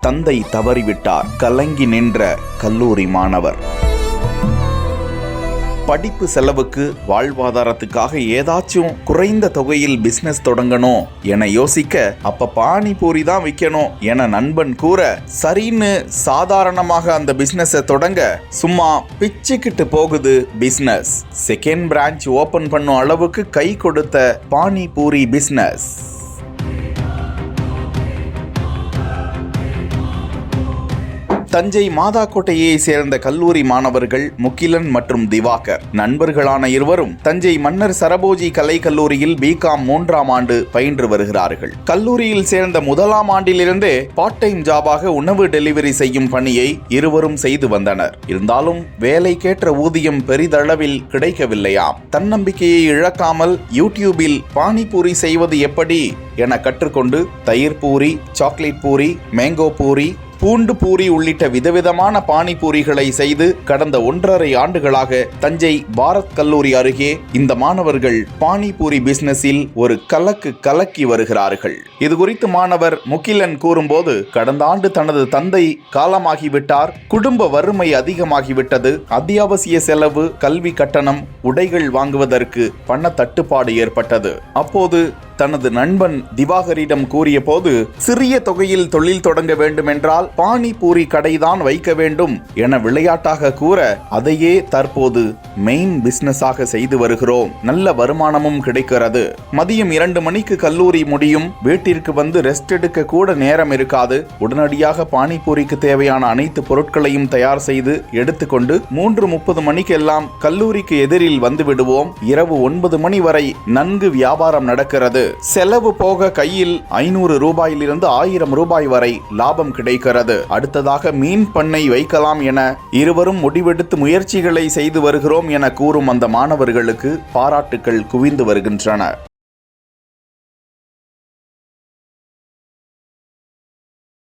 தந்தை தவறிவிட்டார். கலங்கி நின்ற கல்லூரி மாணவர். படிப்பு செலவுக்கு வாழ்வாதாரத்துக்காக ஏதாச்சும் குறைந்த தொகையில் பிசினஸ் தொடங்கணும் என யோசிக்க, அப்ப பானிபூரி தான் விற்கணும் என நண்பன் கூற, சரின்னு சாதாரணமாக அந்த பிசினஸ் தொடங்க சும்மா பிச்சுக்கிட்டு போகுது பிசினஸ். செகண்ட் பிரான்ச் ஓபன் பண்ணும் அளவுக்கு கை கொடுத்த பானிபூரி பிசினஸ். தஞ்சை மாதாக்கோட்டையை சேர்ந்த கல்லூரி மாணவர்கள் முகிலன் மற்றும் திவாகர் நண்பர்களான இருவரும் தஞ்சை மன்னர் சரபோஜி கலை கல்லூரியில் பிகாம் 3ஆம் ஆண்டு பயின்று வருகிறார்கள். கல்லூரியில் சேர்ந்த முதலாம் ஆண்டிலிருந்தே பார்ட் டைம் ஜாபாக உணவு டெலிவரி செய்யும் பணியை இருவரும் செய்து வந்தனர். இருந்தாலும் வேலைக்கேற்ற ஊதியம் பெரிதளவில் கிடைக்கவில்லையாம். தன்னம்பிக்கையை இழக்காமல் யூடியூபில் பானிபூரி செய்வது எப்படி என கற்றுக்கொண்டு தயிர் பூரி, சாக்லேட் பூரி, மேங்கோ பூரி, பூண்டு பூரி உள்ளிட்ட விதவிதமான பானிபூரிகளை செய்து கடந்த 1.5 ஆண்டுகளாக தஞ்சை பாரத் கல்லூரி அருகே இந்த மாணவர்கள் பானிபூரி பிசினஸில் ஒரு கலக்கி வருகிறார்கள். இது குறித்து மாணவர் முகிலன் கூறும்போது, கடந்த ஆண்டு தனது தந்தை காலமாகிவிட்டார். குடும்ப வறுமை அதிகமாகிவிட்டது. அத்தியாவசிய செலவு, கல்வி கட்டணம், உடைகள் வாங்குவதற்கு பண தட்டுப்பாடு ஏற்பட்டது. அப்போது தனது நண்பன் திவாகரிடம் கூறிய போது, சிறிய தொகையில் தொழில் தொடங்க வேண்டுமென்றால் பானிபூரி கடைதான் வைக்க வேண்டும் என விளையாட்டாக கூற, அதையே தற்போது மெயின் பிசினஸாக செய்து வருகிறோம். நல்ல வருமானமும் கிடைக்கிறது. மதியம் 2 மணிக்கு கல்லூரி முடியும். வீட்டிற்கு வந்து ரெஸ்ட் எடுக்க கூட நேரம் இருக்காது. உடனடியாக பானிபூரிக்கு தேவையான அனைத்து பொருட்களையும் தயார் செய்து எடுத்துக்கொண்டு 3:30 மணிக்கு எல்லாம் கல்லூரிக்கு எதிரில் வந்து விடுவோம். இரவு 9 மணி வரை நன்கு வியாபாரம் நடக்கிறது. செலவு போக கையில் 500 ரூபாயிலிருந்து 1000 ரூபாய் வரை லாபம் கிடைக்கிறது. அடுத்ததாக மீன் பண்ணை வைக்கலாம் என இருவரும் முடிவெடுத்து முயற்சிகளை செய்து வருகிறோம் என கூறும் அந்த மாணவர்களுக்கு பாராட்டுக்கள் குவிந்து வருகின்றன.